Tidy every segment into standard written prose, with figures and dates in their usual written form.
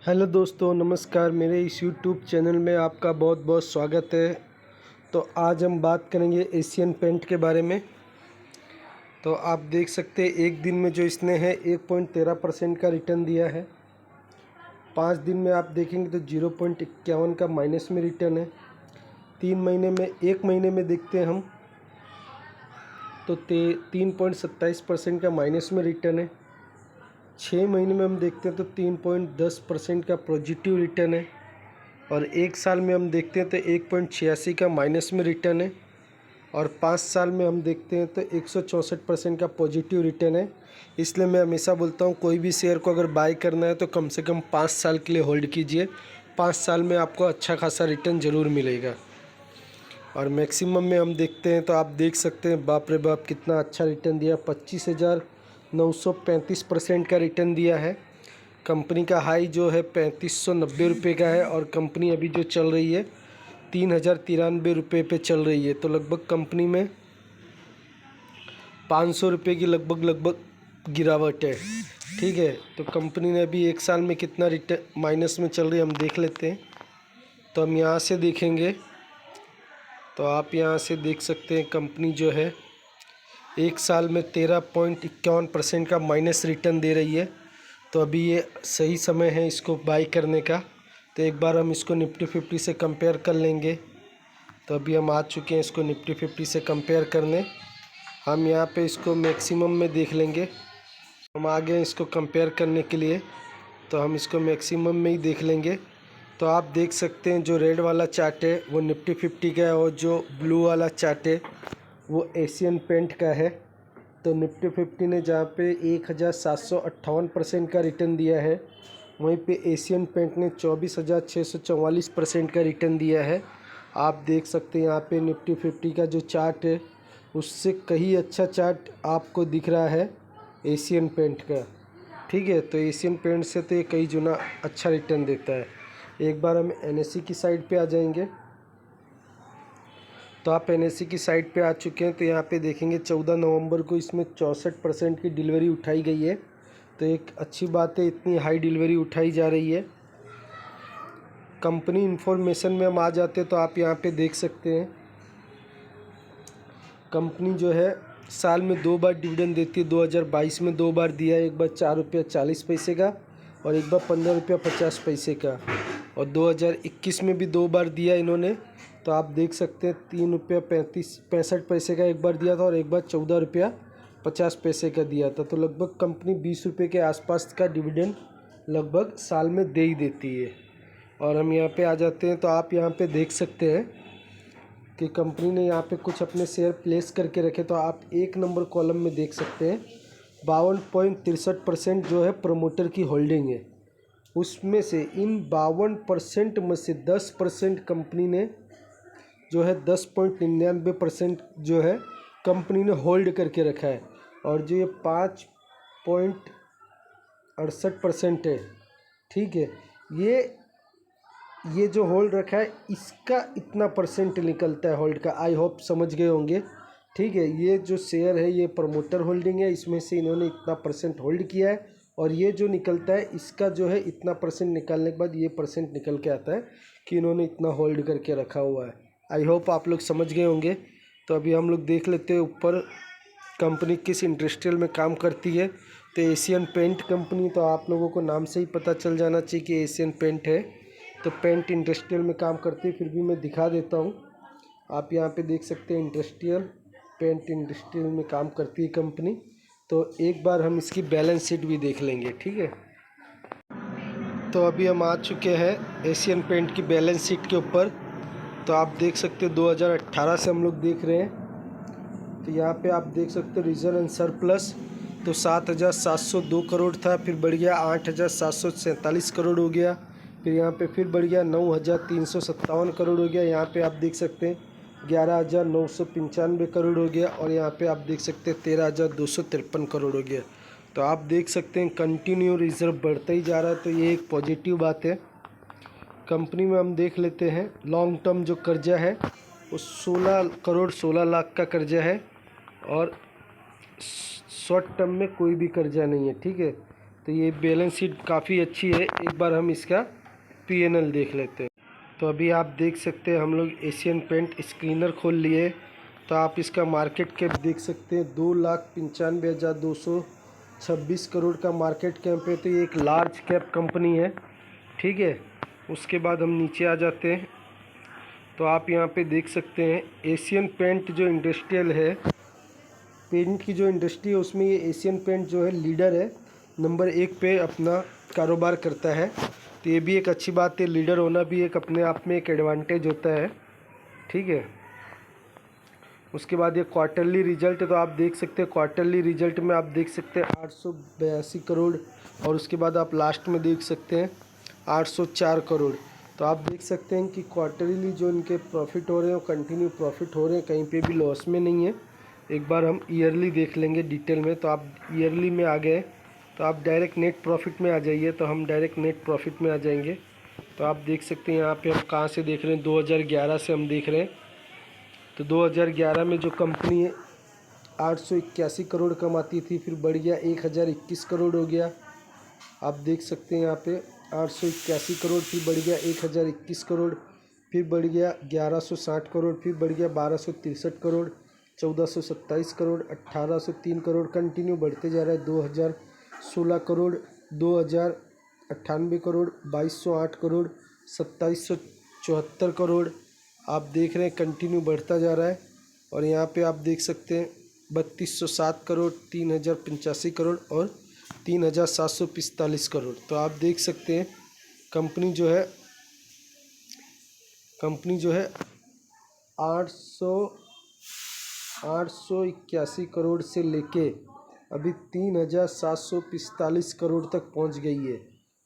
Hello दोस्तों, नमस्कार। मेरे इस यूट्यूब चैनल में आपका बहुत बहुत स्वागत है। तो आज हम बात करेंगे एशियन पेंट के बारे में। तो आप देख सकते हैं एक दिन में जो इसने है 1.13% का रिटर्न दिया है। 5 दिन में आप देखेंगे तो 0.51 का माइनस में रिटर्न है। 3 महीने में, 1 महीने में देखते हैं हम तो 3.27% का माइनस में रिटर्न है। 6 महीने में हम देखते हैं तो 3.10% का पॉजिटिव रिटर्न है। और 1 साल में हम देखते हैं तो 1.86 का माइनस में रिटर्न है। और 5 साल में हम देखते हैं तो 164% का पॉजिटिव रिटर्न है। इसलिए मैं हमेशा बोलता हूँ कोई भी शेयर को अगर बाय करना है तो कम से कम 5 साल के लिए होल्ड कीजिए। 5 साल में आपको अच्छा खासा रिटर्न ज़रूर मिलेगा। और मैक्सिमम में हम देखते हैं तो आप देख सकते हैं, बाप रे बाप कितना अच्छा रिटर्न दिया। 25,935% का रिटर्न दिया है। कंपनी का हाई जो है 3590 रुपये का है और कंपनी अभी जो चल रही है 3093 रुपये पे चल रही है। तो लगभग कंपनी में 500 रुपये की लगभग गिरावट है। ठीक है, तो कंपनी ने अभी 1 साल में कितना रिटर्न माइनस में चल रही है हम देख लेते हैं। तो हम यहाँ से देखेंगे तो आप यहाँ से देख सकते हैं कंपनी जो है 1 साल में 13.51% का माइनस रिटर्न दे रही है। तो अभी ये सही समय है इसको बाई करने का। तो एक बार हम इसको निफ्टी 50 से कंपेयर कर लेंगे। तो अभी हम आ चुके हैं इसको निफ्टी 50 से कंपेयर करने। हम यहाँ पे इसको मैक्सिमम में देख लेंगे। हम आ गए इसको कंपेयर करने के लिए, तो हम इसको मैक्सिमम में ही देख लेंगे। तो आप देख सकते हैं जो रेड वाला चार्ट है वो निफ्टी 50 का है और जो ब्लू वाला चार्ट है वो एशियन पेंट का है। तो निफ्टी 50 ने जहाँ पे 1758% का रिटर्न दिया है, वहीं पे एशियन पेंट ने 24,644% का रिटर्न दिया है। आप देख सकते हैं यहाँ पे निफ्टी 50 का जो चार्ट है उससे कहीं अच्छा चार्ट आपको दिख रहा है एशियन पेंट का। ठीक है, तो एशियन पेंट से तो ये कई गुना अच्छा रिटर्न देता है। एक बार हम एनएसई की साइड पे आ जाएंगे। तो आप एनएसई की साइट पे आ चुके हैं। तो यहाँ पे देखेंगे 14 नवंबर को इसमें 64% की डिलीवरी उठाई गई है। तो एक अच्छी बात है, इतनी हाई डिलीवरी उठाई जा रही है। कंपनी इन्फॉर्मेशन में हम आ जाते हैं तो आप यहाँ पे देख सकते हैं कंपनी जो है साल में 2 बार डिविडेंड देती है। 2022 में 2 बार दिया है, एक बार 4 रुपया 40 पैसे का और एक बार 15 रुपया 50 पैसे का। और 2021 में भी 2 बार दिया इन्होंने। तो आप देख सकते हैं 3 रुपया 65 पैसे का एक बार दिया था और एक बार 14 रुपया 50 पैसे का दिया था। तो लगभग कंपनी 20 रुपये के आसपास का डिविडेंड लगभग साल में दे ही देती है। और हम यहाँ पे आ जाते हैं तो आप यहाँ पे देख सकते हैं कि कंपनी ने यहाँ पे कुछ अपने शेयर प्लेस करके रखे। तो आप 1 नंबर कॉलम में देख सकते हैं 52.63% जो है प्रमोटर की होल्डिंग है। उसमें से इन 52% में से 10% कंपनी ने जो है 10.99% जो है कंपनी ने होल्ड करके रखा है। और जो ये 5.68% है, ठीक है, ये जो होल्ड रखा है इसका इतना परसेंट निकलता है होल्ड का। आई होप समझ गए होंगे। ठीक है, ये जो शेयर है ये प्रमोटर होल्डिंग है, इसमें से इन्होंने इतना परसेंट होल्ड किया है और ये जो निकलता है इसका जो है इतना परसेंट निकालने के बाद ये परसेंट निकल के आता है कि इन्होंने इतना होल्ड करके रखा हुआ है। आई होप आप लोग समझ गए होंगे। तो अभी हम लोग देख लेते हैं ऊपर कंपनी किस इंडस्ट्रियल में काम करती है। तो एशियन पेंट कंपनी, तो आप लोगों को नाम से ही पता चल जाना चाहिए कि एशियन पेंट है। तो पेंट इंडस्ट्रियल में काम करती है, फिर भी मैं दिखा देता हूँ। आप यहाँ पे देख सकते हैं इंडस्ट्रियल, पेंट इंडस्ट्रियल में काम करती है कंपनी। तो एक बार हम इसकी बैलेंस शीट भी देख लेंगे। ठीक है, तो अभी हम आ चुके हैं एशियन पेंट की बैलेंस शीट के ऊपर। तो आप देख सकते हो 2018 से हम लोग देख रहे हैं। तो यहाँ पे आप देख सकते हो रिजर्व एंड सरप्लस तो 7,702 करोड़ था, फिर बढ़ गया 8,747 करोड़ हो गया, फिर यहाँ पे फिर बढ़ गया 9,357 करोड़ हो गया। यहाँ पे आप देख सकते हैं 11,995 करोड़ हो गया और यहाँ पे आप देख सकते हैं 13,253 करोड़ हो गया। तो आप देख सकते हैं कंटिन्यू रिजर्व बढ़ता ही जा रहा है। तो ये एक पॉजिटिव बात है। कंपनी में हम देख लेते हैं लॉन्ग टर्म जो कर्जा है वो 16 करोड़ 16 लाख का कर्जा है और शॉर्ट टर्म में कोई भी कर्जा नहीं है। ठीक है, तो ये बैलेंस शीट काफ़ी अच्छी है। एक बार हम इसका P&L देख लेते हैं। तो अभी आप देख सकते हैं हम लोग एशियन पेंट स्क्रीनर खोल लिए। तो आप इसका मार्केट कैप देख सकते हैं 2,95,226 करोड़ का मार्केट कैप है। तो ये एक लार्ज कैप कंपनी है, ठीक है। उसके बाद हम नीचे आ जाते हैं। तो आप यहाँ पे देख सकते हैं एशियन पेंट जो इंडस्ट्रियल है, पेंट की जो इंडस्ट्री है उसमें ये एशियन पेंट जो है लीडर है, नंबर 1 पे अपना कारोबार करता है। तो ये भी एक अच्छी बात है, लीडर होना भी एक अपने आप में एक एडवांटेज होता है, ठीक है। उसके बाद ये क्वार्टरली रिजल्ट है। तो आप देख सकते हैं क्वार्टरली रिजल्ट में आप देख सकते हैं 882 करोड़, और उसके बाद आप लास्ट में देख सकते हैं 804 करोड़। तो आप देख सकते हैं कि क्वार्टरली जो इनके प्रॉफिट हो रहे हैं वो कंटिन्यू प्रॉफिट हो रहे हैं, कहीं पे भी लॉस में नहीं है। एक बार हम ईयरली देख लेंगे डिटेल में। तो आप ईयरली में आ गए तो आप डायरेक्ट नेट प्रॉफिट में आ जाइए। तो हम डायरेक्ट नेट प्रॉफिट में आ जाएंगे। तो आप देख सकते हैं यहाँ पे हम कहाँ से देख रहे हैं, 2011 से हम देख रहे हैं। तो 2011 में जो कंपनी है 881 करोड़ कमाती थी, फिर बढ़ गया 1021 करोड़ हो गया। आप देख सकते हैं यहाँ पे 881 करोड़, फिर बढ़ गया 1021 करोड़, फिर बढ़ गया 1160 करोड़, फिर बढ़ गया 1263 करोड़, 1427 करोड़, 1803 करोड़, कंटिन्यू बढ़ते जा रहा है। 2016 करोड़, 2098 करोड़, 2208 करोड़, 2774 करोड़। आप देख रहे हैं कंटिन्यू बढ़ता जा रहा है। और यहाँ पे आप देख सकते हैं 3207 करोड़, 3085 करोड़ और 3745 करोड़। तो आप देख सकते हैं कंपनी जो है 881 करोड़ से लेके अभी 3745 करोड़ तक पहुंच गई है,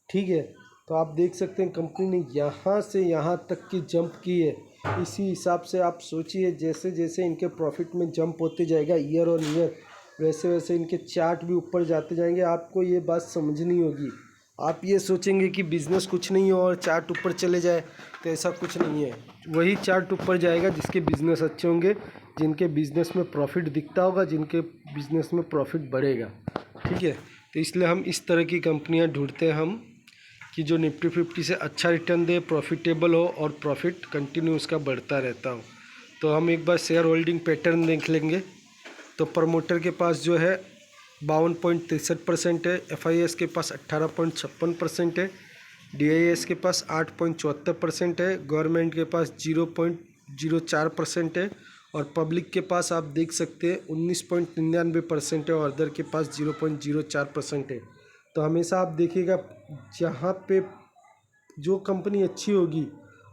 ठीक है। तो आप देख सकते हैं कंपनी ने यहाँ से यहाँ तक की जंप की है। इसी हिसाब से आप सोचिए जैसे जैसे इनके प्रॉफिट में जंप होते जाएगा ईयर ऑन ईयर, वैसे वैसे इनके चार्ट भी ऊपर जाते जाएंगे। आपको ये बात समझनी होगी। आप ये सोचेंगे कि बिज़नेस कुछ नहीं हो और चार्ट ऊपर चले जाए, तो ऐसा कुछ नहीं है। वही चार्ट ऊपर जाएगा जिसके बिज़नेस अच्छे होंगे, जिनके बिज़नेस में प्रॉफिट दिखता होगा, जिनके बिज़नेस में प्रॉफिट बढ़ेगा, ठीक है। तो इसलिए हम इस तरह की कंपनियां ढूंढते हैं हम कि जो निफ्टी 50 से अच्छा रिटर्न दे, प्रॉफिटेबल हो और प्रॉफिट कंटिन्यू उसका बढ़ता रहता हो। तो हम एक बार शेयर होल्डिंग पैटर्न देख लेंगे। तो प्रमोटर के पास जो है 52.63% है, FIS के पास 18.56% है, DIS के पास 8.74% है, गवर्नमेंट के पास 0.04% है, और पब्लिक के पास आप देख सकते हैं 19.99% है, और अदर के पास 0.04% है। तो हमेशा आप देखिएगा जहाँ पे जो कंपनी अच्छी होगी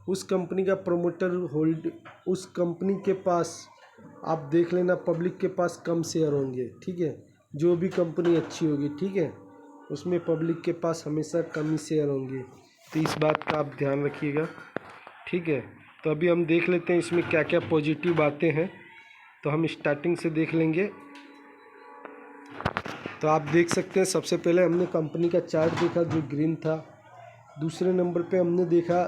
उस कंपनी का प्रमोटर होल्ड, उस कंपनी के पास आप देख लेना पब्लिक के पास कम शेयर होंगे, ठीक है। जो भी कंपनी अच्छी होगी, ठीक है, उसमें पब्लिक के पास हमेशा कम ही शेयर होंगे। तो इस बात का आप ध्यान रखिएगा, ठीक है। तो अभी हम देख लेते हैं इसमें क्या क्या पॉजिटिव बातें हैं। तो हम स्टार्टिंग से देख लेंगे। तो आप देख सकते हैं सबसे पहले हमने कंपनी का चार्ट देखा जो ग्रीन था। दूसरे नंबर पे हमने देखा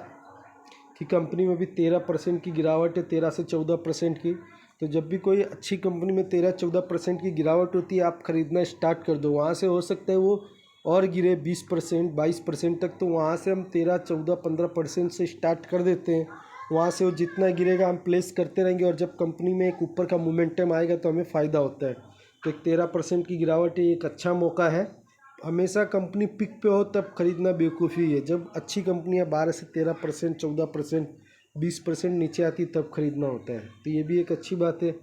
कि कंपनी में भी 13% की गिरावट है, 13 से 14% की। तो जब भी कोई अच्छी कंपनी में 13-14% की गिरावट होती है, आप ख़रीदना स्टार्ट कर दो। वहाँ से हो सकता है वो और गिरे 20%, 22% तक। तो वहाँ से हम 13, 14, 15% से स्टार्ट कर देते हैं। वहाँ से वो जितना गिरेगा हम प्लेस करते रहेंगे, और जब कंपनी में एक ऊपर का मोमेंटम आएगा तो हमें फ़ायदा होता है। तो एक 13% की गिरावट है, एक अच्छा मौका है। हमेशा कंपनी पिक पे हो तब खरीदना बेवकूफ़ी है। जब अच्छी कंपनियां 12 से 13%, 14%, 20% नीचे आती तब खरीदना होता है। तो ये भी एक अच्छी बात है।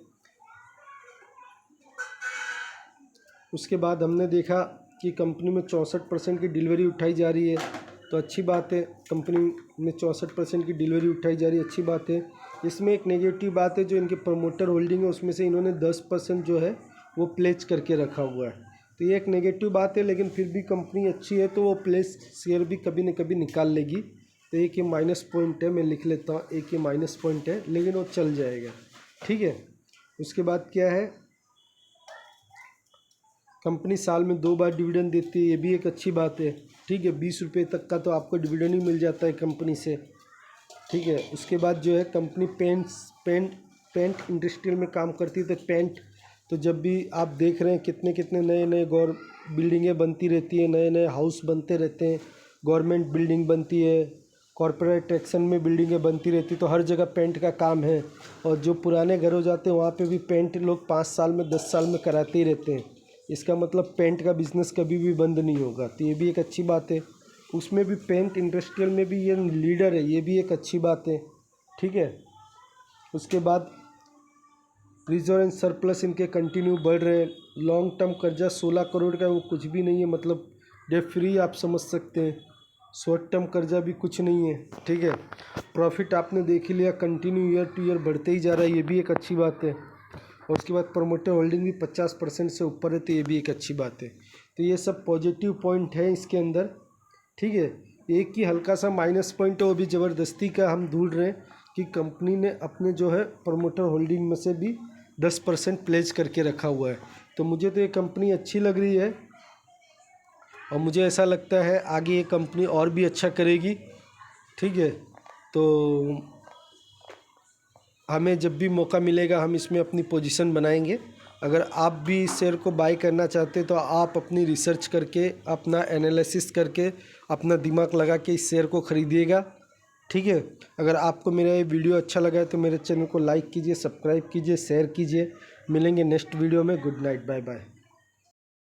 उसके बाद हमने देखा कि कंपनी में 64% की डिलीवरी उठाई जा रही है, तो अच्छी बात है। कंपनी में 64% की डिलीवरी उठाई जा रही है, अच्छी बात है। इसमें एक नेगेटिव बात है, जो इनके प्रमोटर होल्डिंग है उसमें से इन्होंने 10% जो है वो प्लेज करके रखा हुआ है। तो ये एक नेगेटिव बात है, लेकिन फिर भी कंपनी अच्छी है तो वो प्लेस शेयर भी कभी न कभी निकाल लेगी। तो एक ये माइनस पॉइंट है, मैं लिख लेता हूँ, एक ये माइनस पॉइंट है, लेकिन वो चल जाएगा, ठीक है। उसके बाद क्या है, कंपनी साल में 2 बार डिविडेंड देती है, ये भी एक अच्छी बात है, ठीक है। 20 रुपये तक का तो आपको डिविडेंड ही मिल जाता है कंपनी से, ठीक है। उसके बाद जो है कंपनी पेंट इंडस्ट्रियल में काम करती है, तो पेंट तो जब भी आप देख रहे हैं कितने कितने नए नए बिल्डिंगें बनती रहती हैं, नए नए हाउस बनते रहते हैं, गवर्नमेंट बिल्डिंग बनती है, कॉरपोरेट एक्शन में बिल्डिंगें बनती रहती, तो हर जगह पेंट का काम है। और जो पुराने घर हो जाते हैं वहाँ पे भी पेंट लोग 5 साल में 10 साल में कराते ही रहते हैं। इसका मतलब पेंट का बिज़नेस कभी भी बंद नहीं होगा, तो ये भी एक अच्छी बात है। उसमें भी पेंट इंडस्ट्रियल में भी ये लीडर है, ये भी एक अच्छी बात है, ठीक है। उसके बाद रिजर्व एंड सरप्लस इनके कंटिन्यू बढ़ रहे हैं। लॉन्ग टर्म कर्जा 16 करोड़ का है, वो कुछ भी नहीं है, मतलब डेट फ्री आप समझ सकते हैं। शॉर्ट टर्म कर्जा भी कुछ नहीं है, ठीक है। प्रॉफिट आपने देख ही लिया, कंटिन्यू ईयर टू ईयर बढ़ते ही जा रहा है, ये भी एक अच्छी बात है। और उसके बाद प्रमोटर होल्डिंग भी 50% से ऊपर है, तो ये भी एक अच्छी बात है। तो ये सब पॉजिटिव पॉइंट है इसके अंदर, ठीक है। एक ही हल्का सा माइनस पॉइंट है, वो भी ज़बरदस्ती का हम ढूंढ रहे हैं कि कंपनी ने अपने जो है प्रमोटर होल्डिंग में से भी 10% प्लेज करके रखा हुआ है। तो मुझे तो ये कंपनी अच्छी लग रही है और मुझे ऐसा लगता है आगे ये कंपनी और भी अच्छा करेगी, ठीक है। तो हमें जब भी मौका मिलेगा हम इसमें अपनी पोजीशन बनाएंगे। अगर आप भी इस शेयर को बाय करना चाहते तो आप अपनी रिसर्च करके, अपना एनालिसिस करके, अपना दिमाग लगा के इस शेयर को ख़रीदिएगा, ठीक है। अगर आपको मेरा ये वीडियो अच्छा लगा है तो मेरे चैनल को लाइक कीजिए, सब्सक्राइब कीजिए, शेयर कीजिए। मिलेंगे नेक्स्ट वीडियो में। Good night, bye bye.